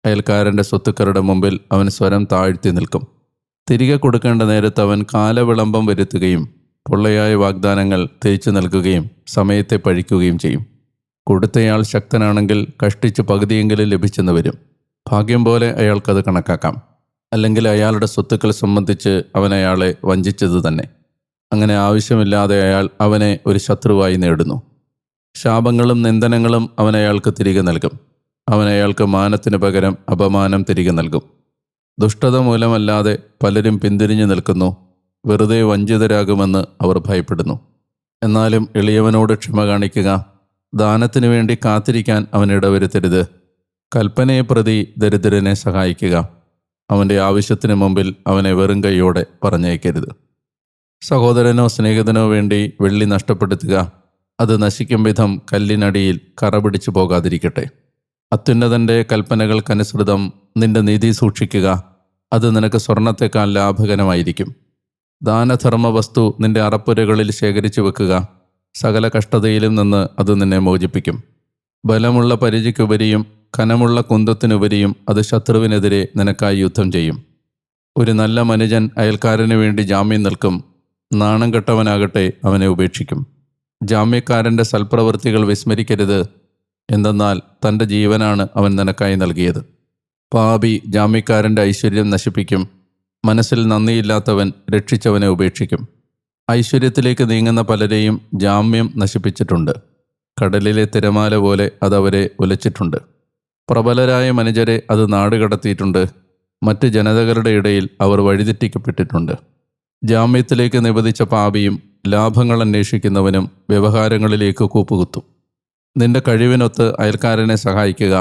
S1: അയൽക്കാരൻ്റെ സ്വത്തുക്കളുടെ മുമ്പിൽ അവൻ സ്വരം താഴ്ത്തി നിൽക്കും. തിരികെ കൊടുക്കേണ്ട നേരത്ത് അവൻ കാലവിളംബം വരുത്തുകയും പൊള്ളയായ വാഗ്ദാനങ്ങൾ തിരിച്ചു നൽകുകയും സമയത്തെ പഴിക്കുകയും ചെയ്യും. കൊടുത്തയാൾ ശക്തനാണെങ്കിൽ കഷ്ടിച്ച് പകുതിയെങ്കിലും ലഭിച്ചെന്ന് വരും. ഭാഗ്യം പോലെ അയാൾക്കത് കണക്കാക്കാം. അല്ലെങ്കിൽ അയാളുടെ സ്വത്തുക്കൾ സംബന്ധിച്ച് അവൻ അയാളെ വഞ്ചിച്ചത് തന്നെ. അങ്ങനെ ആവശ്യമില്ലാതെ അയാൾ അവനെ ഒരു ശത്രുവായി നേടുന്നു. ശാപങ്ങളും നിന്ദനങ്ങളും അവൻ അയാൾക്ക് തിരികെ നൽകും. അവൻ അയാൾക്ക് മാനത്തിന് പകരം അപമാനം തിരികെ നൽകും. ദുഷ്ടത മൂലമല്ലാതെ പലരും പിന്തിരിഞ്ഞു നിൽക്കുന്നു. വെറുതെ വഞ്ചിതരാകുമെന്ന് അവർ ഭയപ്പെടുന്നു. എന്നാലും എളിയവനോട് ക്ഷമ കാണിക്കുക. ദാനത്തിനു വേണ്ടി കാത്തിരിക്കാൻ അവൻ ഇടവരുത്തരുത്. കൽപ്പനയെ പ്രതി ദരിദ്രനെ സഹായിക്കുക. അവൻ്റെ ആവശ്യത്തിന് മുമ്പിൽ അവനെ വെറും കൈയോടെ പറഞ്ഞയക്കരുത്. സഹോദരനോ സ്നേഹിതനോ വേണ്ടി വെള്ളി നഷ്ടപ്പെടുത്തുക. അത് നശിക്കും വിധം കല്ലിനടിയിൽ കറ പിടിച്ചു പോകാതിരിക്കട്ടെ. അത്യുന്നതൻ്റെ കൽപ്പനകൾക്കനുസൃതം നിന്റെ നീതി സൂക്ഷിക്കുക. അത് നിനക്ക് സ്വർണത്തെക്കാൾ ലാഭകരമായിരിക്കും. ദാനധർമ്മ വസ്തു നിന്റെ അറപ്പുരകളിൽ ശേഖരിച്ചു വെക്കുക. സകല കഷ്ടതയിലും നിന്ന് അത് നിന്നെ മോചിപ്പിക്കും. ബലമുള്ള പരിചയ്ക്കുപരിയും കനമുള്ള കുന്തത്തിനുപരിയും അത് ശത്രുവിനെതിരെ നിനക്കായി യുദ്ധം ചെയ്യും. ഒരു നല്ല മനുജൻ അയൽക്കാരന് വേണ്ടി ജാമ്യം നിൽക്കും. നാണം കെട്ടവനാകട്ടെ അവനെ ഉപേക്ഷിക്കും. ജാമ്യക്കാരൻ്റെ സൽപ്രവൃത്തികൾ വിസ്മരിക്കരുത്, എന്തെന്നാൽ തൻ്റെ ജീവനാണ് അവൻ നിനക്കായി നൽകിയത്. പാപി ജാമ്യക്കാരൻ്റെ ഐശ്വര്യം നശിപ്പിക്കും. മനസ്സിൽ നന്ദിയില്ലാത്തവൻ രക്ഷിച്ചവനെ ഉപേക്ഷിക്കും. ഐശ്വര്യത്തിലേക്ക് നീങ്ങുന്ന പലരെയും ജാമ്യം നശിപ്പിച്ചിട്ടുണ്ട്. കടലിലെ തിരമാല പോലെ അതവരെ ഉലച്ചിട്ടുണ്ട്. പ്രബലരായ മനുജരെ അത് നാടുകടത്തിയിട്ടുണ്ട്. മറ്റ് ജനതകളുടെ ഇടയിൽ അവർ വഴിതെറ്റിക്കപ്പെട്ടിട്ടുണ്ട്. ജാമ്യത്തിലേക്ക് നിബന്ധിച്ച പാപിയും ലാഭങ്ങൾ അന്വേഷിക്കുന്നവനും വ്യവഹാരങ്ങളിലേക്ക് കൂപ്പുകുത്തും. നിന്റെ കഴിവിനൊത്ത് അയൽക്കാരനെ സഹായിക്കുക.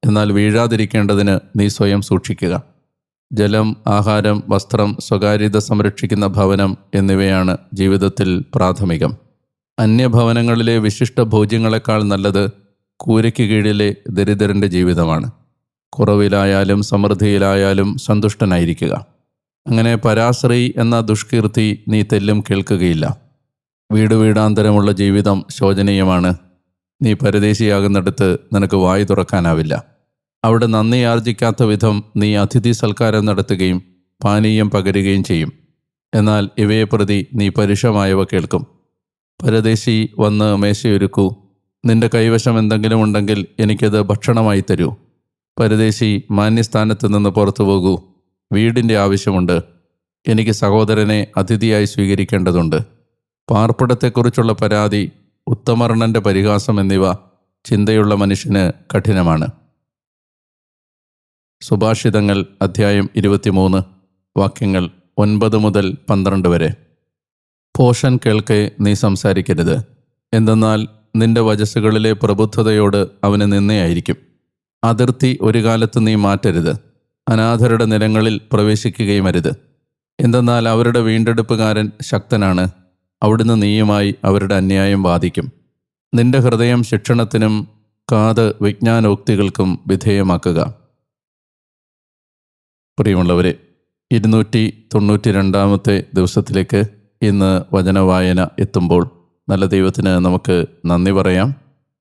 S1: എന്നാൽ വീഴാതിരിക്കേണ്ടതിന് നീ സ്വയം സൂക്ഷിക്കുക. ജലം, ആഹാരം, വസ്ത്രം, സ്വകാര്യത സംരക്ഷിക്കുന്ന ഭവനം എന്നിവയാണ് ജീവിതത്തിൽ പ്രാഥമികം. അന്യഭവനങ്ങളിലെ വിശിഷ്ട ഭോജ്യങ്ങളെക്കാൾ നല്ലത് കൂരയ്ക്ക് കീഴിലെ ദരിദ്രൻ്റെ ജീവിതമാണ്. കുറവിലായാലും സമൃദ്ധിയിലായാലും സന്തുഷ്ടനായിരിക്കുക. അങ്ങനെ പരാശ്രയി എന്ന ദുഷ്കീർത്തി നീ തെല്ലും കേൾക്കുകയില്ല. വീടാന്തരമുള്ള ജീവിതം ശോചനീയമാണ്. നീ പരദേശിയാകുന്നിടത്ത് നിനക്ക് വായി തുറക്കാനാവില്ല. അവിടെ നന്ദി ആർജിക്കാത്ത വിധം നീ അതിഥി സൽക്കാരം നടത്തുകയും പാനീയം പകരുകയും ചെയ്യും. എന്നാൽ ഇവയെ പ്രതി നീ പരുഷമായവ കേൾക്കും. പരദേശി വന്ന് മേശയൊരുക്കൂ, നിന്റെ കൈവശം എന്തെങ്കിലും ഉണ്ടെങ്കിൽ എനിക്കത് ഭക്ഷണമായി തരൂ. പരദേശി മാന്യസ്ഥാനത്ത് നിന്ന് പുറത്തു പോകൂ, വീടിൻ്റെ ആവശ്യമുണ്ട്, എനിക്ക് സഹോദരനെ അതിഥിയായി സ്വീകരിക്കേണ്ടതുണ്ട്. പാർപ്പിടത്തെക്കുറിച്ചുള്ള പരാതി, ഉത്തമർണൻ്റെ പരിഹാസം എന്നിവ ചിന്തയുള്ള മനുഷ്യന് കഠിനമാണ്. സുഭാഷിതങ്ങൾ അധ്യായം 23 വാക്യങ്ങൾ 9 മുതൽ 12 വരെ. ഭോഷൻ കേൾക്കെ നീ സംസാരിക്കരുത്, എന്തെന്നാൽ നിന്റെ വചസ്സുകളിലെ പ്രബുദ്ധതയോട് അവന് നിന്നയായിരിക്കും. അതിർത്തി ഒരു കാലത്ത് നീ മാറ്റരുത്, അനാഥരുടെ നിലങ്ങളിൽ പ്രവേശിക്കുകയും അരുത്. എന്തെന്നാൽ അവരുടെ വീണ്ടെടുപ്പുകാരൻ ശക്തനാണ്, അവിടുന്ന് നീയുമായി അവരുടെ അന്യായം വാദിക്കും. നിന്റെ ഹൃദയം ശിക്ഷണത്തിനും കാത് വിജ്ഞാനോക്തികൾക്കും വിധേയമാക്കുക. പ്രിയമുള്ളവരെ, 292 ദിവസത്തിലേക്ക് ഇന്ന് വചനവായന എത്തുമ്പോൾ നല്ല ദൈവത്തിന് നമുക്ക് നന്ദി പറയാം.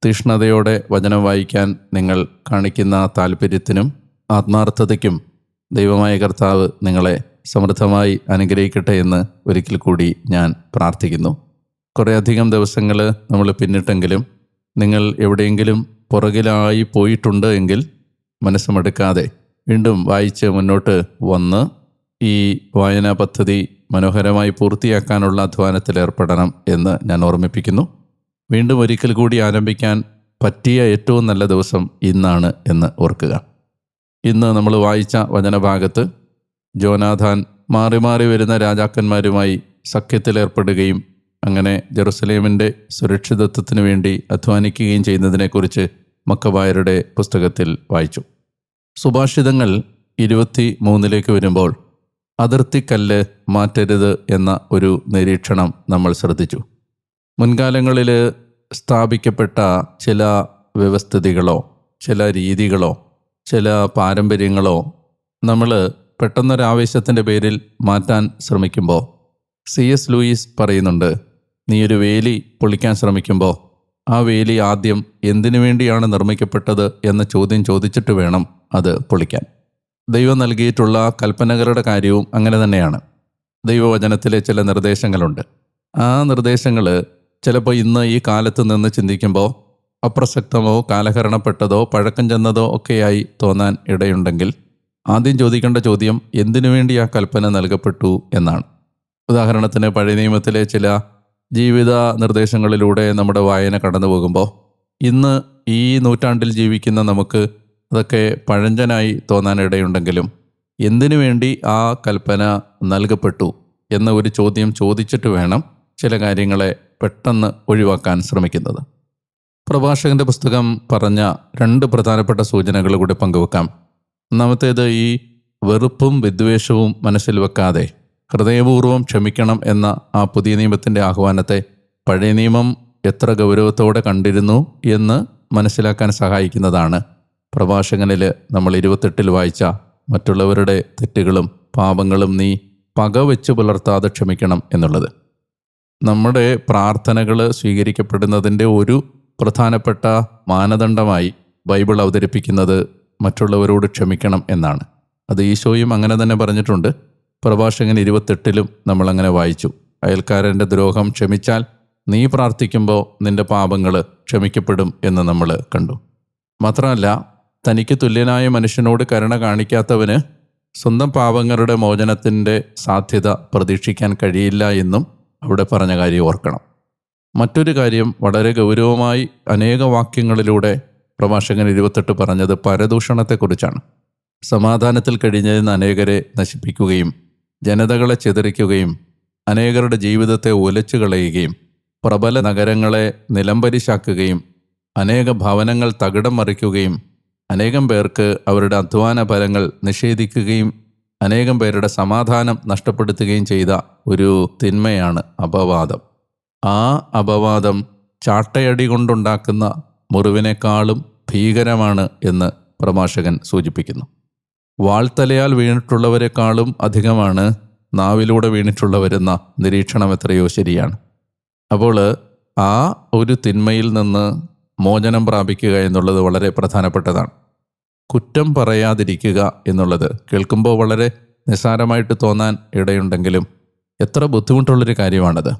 S1: തീഷ്ണതയോടെ വചനം വായിക്കാൻ നിങ്ങൾ കാണിക്കുന്ന താല്പര്യത്തിനും ആത്മാർത്ഥതയ്ക്കും ദൈവമായ കർത്താവ് നിങ്ങളെ സമൃദ്ധമായി അനുഗ്രഹിക്കട്ടെ എന്ന് ഒരിക്കൽ കൂടി ഞാൻ പ്രാർത്ഥിക്കുന്നു. കുറേയധികം ദിവസങ്ങൾ നമ്മൾ പിന്നിട്ടെങ്കിലും നിങ്ങൾ എവിടെയെങ്കിലും പുറകിലായി പോയിട്ടുണ്ട് എങ്കിൽ മനസ്സുമടുക്കാതെ വീണ്ടും വായിച്ച് മുന്നോട്ട് വന്ന് ഈ വായനാ പദ്ധതി മനോഹരമായി പൂർത്തിയാക്കാനുള്ള അധ്വാനത്തിലേർപ്പെടണം എന്ന് ഞാൻ ഓർമ്മിപ്പിക്കുന്നു. വീണ്ടും ഒരിക്കൽ കൂടി ആരംഭിക്കാൻ പറ്റിയ ഏറ്റവും നല്ല ദിവസം ഇന്നാണ് എന്ന് ഓർക്കുക. ഇന്ന് നമ്മൾ വായിച്ച വചനഭാഗത്ത് ജോനാഥാൻ മാറി മാറി വരുന്ന രാജാക്കന്മാരുമായി സഖ്യത്തിലേർപ്പെടുകയും അങ്ങനെ ജെറുസലേമിൻ്റെ സുരക്ഷിതത്വത്തിനു വേണ്ടി അധ്വാനിക്കുകയും ചെയ്യുന്നതിനെക്കുറിച്ച് മക്കബായരുടെ പുസ്തകത്തിൽ വായിച്ചു. സുഭാഷിതങ്ങൾ 23 വരുമ്പോൾ അതിർത്തിക്കല്ല് മാറ്റരുത് എന്ന ഒരു നിരീക്ഷണം നമ്മൾ ശ്രദ്ധിച്ചു. മുൻകാലങ്ങളിൽ സ്ഥാപിക്കപ്പെട്ട ചില വ്യവസ്ഥിതികളോ ചില രീതികളോ ചില പാരമ്പര്യങ്ങളോ നമ്മൾ പെട്ടെന്നൊരാവേശത്തിൻ്റെ പേരിൽ മാറ്റാൻ ശ്രമിക്കുമ്പോൾ C.S. ലൂയിസ് പറയുന്നുണ്ട്, നീ ഒരു വേലി പൊളിക്കാൻ ശ്രമിക്കുമ്പോൾ ആ വേലി ആദ്യം എന്തിനു വേണ്ടിയാണ് നിർമ്മിക്കപ്പെട്ടത് എന്ന ചോദ്യം ചോദിച്ചിട്ട് വേണം അത് പൊളിക്കാൻ. ദൈവം നൽകിയിട്ടുള്ള കൽപ്പനകളുടെ കാര്യവും അങ്ങനെ തന്നെയാണ്. ദൈവവചനത്തിലെ ചില നിർദ്ദേശങ്ങളുണ്ട്. ആ നിർദ്ദേശങ്ങൾ ചിലപ്പോൾ ഇന്ന് ഈ കാലത്ത് നിന്ന് ചിന്തിക്കുമ്പോൾ അപ്രസക്തമോ കാലഹരണപ്പെട്ടതോ പഴക്കം ചെന്നതോ ഒക്കെയായി തോന്നാൻ ഇടയുണ്ടെങ്കിൽ ആദ്യം ചോദിക്കേണ്ട ചോദ്യം എന്തിനു വേണ്ടി ആ കൽപ്പന നൽകപ്പെട്ടു എന്നാണ്. ഉദാഹരണത്തിന് പഴയ നിയമത്തിലെ ചില ജീവിത നിർദ്ദേശങ്ങളിലൂടെ നമ്മുടെ വായന കടന്നു പോകുമ്പോൾ ഇന്ന് ഈ നൂറ്റാണ്ടിൽ ജീവിക്കുന്ന നമുക്ക് അതൊക്കെ പഴഞ്ചനായി തോന്നാനിടയുണ്ടെങ്കിലും എന്തിനു വേണ്ടി ആ കൽപ്പന നൽകപ്പെട്ടു എന്ന ഒരു ചോദ്യം ചോദിച്ചിട്ട് വേണം ചില കാര്യങ്ങളെ പെട്ടെന്ന് ഒഴിവാക്കാൻ ശ്രമിക്കുന്നത്. പ്രഭാഷകന്റെ പുസ്തകം പറഞ്ഞ 2 പ്രധാനപ്പെട്ട സൂചനകൾ കൂടി പങ്കുവെക്കാം. ഒന്നാമത്തേത്, ഈ വെറുപ്പും വിദ്വേഷവും മനസ്സിൽ വെക്കാതെ ഹൃദയപൂർവ്വം ക്ഷമിക്കണം എന്ന ആ പുതിയ നിയമത്തിൻ്റെ ആഹ്വാനത്തെ പഴയ നിയമം എത്ര ഗൗരവത്തോടെ കണ്ടിരുന്നു എന്ന് മനസ്സിലാക്കാൻ സഹായിക്കുന്നതാണ് പ്രഭാഷകനിൽ നമ്മൾ 28 വായിച്ച മറ്റുള്ളവരുടെ തെറ്റുകളും പാപങ്ങളും നീ പകവെച്ച് പുലർത്താതെ ക്ഷമിക്കണം എന്നുള്ളത്. നമ്മുടെ പ്രാർത്ഥനകൾ സ്വീകരിക്കപ്പെടുന്നതിൻ്റെ ഒരു പ്രധാനപ്പെട്ട മാനദണ്ഡമായി ബൈബിൾ അവതരിപ്പിക്കുന്നത് മറ്റുള്ളവരോട് ക്ഷമിക്കണം എന്നാണ്. അത് ഈശോയും അങ്ങനെ തന്നെ പറഞ്ഞിട്ടുണ്ട്. പ്രഭാഷകൻ 28 നമ്മളങ്ങനെ വായിച്ചു, അയൽക്കാരൻ്റെ ദ്രോഹം ക്ഷമിച്ചാൽ നീ പ്രാർത്ഥിക്കുമ്പോൾ നിന്റെ പാപങ്ങൾ ക്ഷമിക്കപ്പെടും എന്ന് നമ്മൾ കണ്ടു. മാത്രമല്ല, തനിക്ക് തുല്യനായ മനുഷ്യനോട് കരുണ കാണിക്കാത്തവന് സ്വന്തം പാപങ്ങളുടെ മോചനത്തിൻ്റെ സാധ്യത പ്രതീക്ഷിക്കാൻ കഴിയില്ല എന്നും അവിടെ പറഞ്ഞ കാര്യം ഓർക്കണം. മറ്റൊരു കാര്യം വളരെ ഗൗരവമായി അനേക വാക്യങ്ങളിലൂടെ പ്രഭാഷകൻ 28 പറഞ്ഞത് പരദൂഷണത്തെക്കുറിച്ചാണ്. സമാധാനത്തിൽ കഴിഞ്ഞിരുന്ന അനേകരെ നശിപ്പിക്കുകയും ജനതകളെ ചിതറിക്കുകയും അനേകരുടെ ജീവിതത്തെ ഉലച്ചു കളയുകയും പ്രബല നഗരങ്ങളെ നിലംപരിശാക്കുകയും അനേക ഭവനങ്ങൾ തകിടം മറിക്കുകയും അനേകം പേർക്ക് അവരുടെ അധ്വാന ഫലങ്ങൾ നിഷേധിക്കുകയും അനേകം പേരുടെ സമാധാനം നഷ്ടപ്പെടുത്തുകയും ചെയ്ത ഒരു തിന്മയാണ് അപവാദം. ആ അപവാദം ചാട്ടയടി കൊണ്ടുണ്ടാക്കുന്ന മുറിവിനേക്കാളും ഭീകരമാണ് എന്ന് പ്രഭാഷകൻ സൂചിപ്പിക്കുന്നു. വാൾത്തലയാൽ വീണിട്ടുള്ളവരെക്കാളും അധികമാണ് നാവിലൂടെ വീണിട്ടുള്ളവരെന്ന നിരീക്ഷണം എത്രയോ ശരിയാണ്. അപ്പോൾ ആ ഒരു തിന്മയിൽ നിന്ന് മോചനം പ്രാപിക്കുക എന്നുള്ളത് വളരെ പ്രധാനപ്പെട്ടതാണ്. കുറ്റം പറയാതിരിക്കുക എന്നുള്ളത് കേൾക്കുമ്പോൾ വളരെ നിസ്സാരമായിട്ട് തോന്നാൻ ഇടയുണ്ടെങ്കിലും എത്ര ബുദ്ധിമുട്ടുള്ളൊരു കാര്യമാണത്.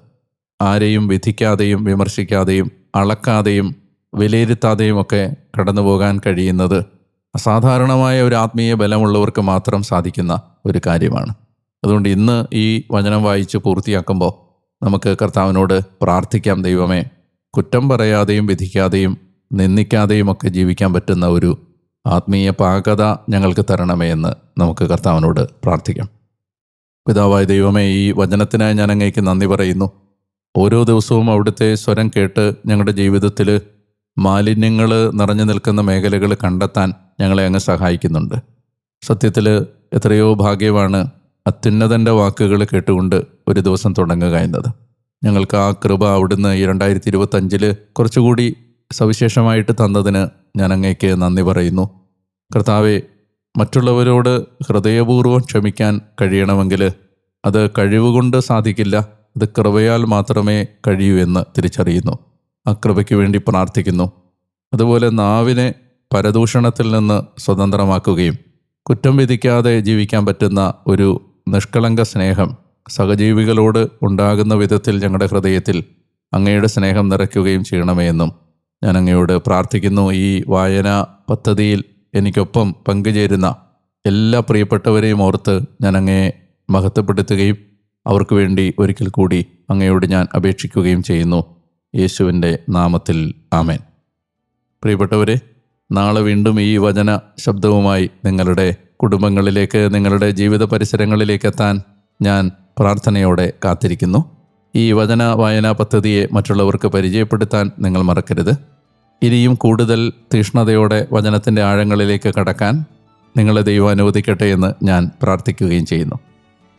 S1: ആരെയും വിധിക്കാതെയും വിമർശിക്കാതെയും അളക്കാതെയും വിലയിരുത്താതെയും ഒക്കെ കടന്നു പോകാൻ കഴിയുന്നത് അസാധാരണമായ ഒരു ആത്മീയ ബലമുള്ളവർക്ക് മാത്രം സാധിക്കുന്ന ഒരു കാര്യമാണ്. അതുകൊണ്ട് ഇന്ന് ഈ വചനം വായിച്ച് പൂർത്തിയാക്കുമ്പോൾ നമുക്ക് കർത്താവിനോട് പ്രാർത്ഥിക്കാം, ദൈവമേ, കുറ്റം പറയാതെയും വിധിക്കാതെയും നിന്ദിക്കാതെയും ഒക്കെ ജീവിക്കാൻ പറ്റുന്ന ഒരു ആത്മീയ പാകത ഞങ്ങൾക്ക് തരണമേ എന്ന് നമുക്ക് കർത്താവിനോട് പ്രാർത്ഥിക്കാം. പിതാവായ ദൈവമേ, ഈ വചനത്തിനായി ഞാൻ അങ്ങേക്ക് നന്ദി പറയുന്നു. ഓരോ ദിവസവും അവിടുത്തെ സ്വരം കേട്ട് ഞങ്ങളുടെ ജീവിതത്തിൽ മാലിന്യങ്ങൾ നിറഞ്ഞു നിൽക്കുന്ന മേഖലകൾ കണ്ടെത്താൻ ഞങ്ങളെ അങ്ങ് സഹായിക്കുന്നുണ്ട്. സത്യത്തിൽ എത്രയോ ഭാഗ്യമാണ് അത്യുന്നതൻ്റെ വാക്കുകൾ കേട്ടുകൊണ്ട് ഒരു ദിവസം തുടങ്ങുക എന്നത്. ഞങ്ങൾക്ക് ആ കൃപ അവിടുന്ന് ഈ 2025 കുറച്ചുകൂടി സവിശേഷമായിട്ട് തന്നതിന് ഞാൻ അങ്ങേക്ക് നന്ദി പറയുന്നു. കർത്താവെ, മറ്റുള്ളവരോട് ഹൃദയപൂർവ്വം ക്ഷമിക്കാൻ കഴിയണമെങ്കിൽ അത് കഴിവുകൊണ്ട് സാധിക്കില്ല, അത് കൃപയാൽ മാത്രമേ കഴിയൂ എന്ന് തിരിച്ചറിയുന്നു. ആ കൃപയ്ക്ക് വേണ്ടി പ്രാർത്ഥിക്കുന്നു. അതുപോലെ നാവിനെ പരദൂഷണത്തിൽ നിന്ന് സ്വതന്ത്രമാക്കുകയും കുറ്റം വിധിക്കാതെ ജീവിക്കാൻ പറ്റുന്ന ഒരു നിഷ്കളങ്ക സ്നേഹം സഹജീവികളോട് ഉണ്ടാകുന്ന വിധത്തിൽ ഞങ്ങളുടെ ഹൃദയത്തിൽ അങ്ങയുടെ സ്നേഹം നിറയ്ക്കുകയും ചെയ്യണമേ എന്നും ഞാൻ അങ്ങയോട് പ്രാർത്ഥിക്കുന്നു. ഈ വായനാ പദ്ധതിയിൽ എനിക്കൊപ്പം പങ്കുചേരുന്ന എല്ലാ പ്രിയപ്പെട്ടവരെയും ഓർത്ത് ഞാൻ അങ്ങയെ മഹത്വപ്പെടുത്തുകയും അവർക്ക് വേണ്ടി ഒരിക്കൽ കൂടി അങ്ങയോട് ഞാൻ അപേക്ഷിക്കുകയും ചെയ്യുന്നു. യേശുവിൻ്റെ നാമത്തിൽ ആമേൻ. പ്രിയപ്പെട്ടവരെ, നാളെ വീണ്ടും ഈ വചന ശബ്ദവുമായി നിങ്ങളുടെ കുടുംബങ്ങളിലേക്ക്, നിങ്ങളുടെ ജീവിത പരിസരങ്ങളിലേക്ക് എത്താൻ ഞാൻ പ്രാർത്ഥനയോടെ കാത്തിരിക്കുന്നു. ഈ വചന വായനാ പദ്ധതിയെ മറ്റുള്ളവർക്ക് പരിചയപ്പെടുത്താൻ നിങ്ങൾ മറക്കരുത്. ഇനിയും കൂടുതൽ തീഷ്ണതയോടെ വചനത്തിൻ്റെ ആഴങ്ങളിലേക്ക് കടക്കാൻ നിങ്ങളെ ദൈവം അനുവദിക്കട്ടെ എന്ന് ഞാൻ പ്രാർത്ഥിക്കുകയും ചെയ്യുന്നു.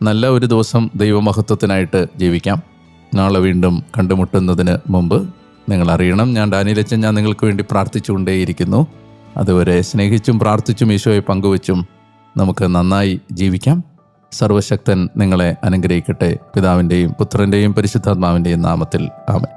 S1: നല്ല ഒരു ദിവസം ദൈവമഹത്വത്തിനായിട്ട് ജീവിക്കാം. നാളെ വീണ്ടും കണ്ടുമുട്ടുന്നതിന് മുമ്പ് നിങ്ങൾ അറിയണം, ഞാൻ ഡാനിയലച്ചൻ, ഞാൻ നിങ്ങൾക്ക് വേണ്ടി പ്രാർത്ഥിച്ചുകൊണ്ടേയിരിക്കുന്നു. അതുവരെ സ്നേഹിച്ചും പ്രാർത്ഥിച്ചും ഈശോയെ പങ്കുവച്ചും നമുക്ക് നന്നായി ജീവിക്കാം. സർവശക്തൻ നിങ്ങളെ അനുഗ്രഹിക്കട്ടെ. പിതാവിൻ്റെയും പുത്രൻ്റെയും പരിശുദ്ധാത്മാവിൻ്റെയും നാമത്തിൽ ആമേൻ.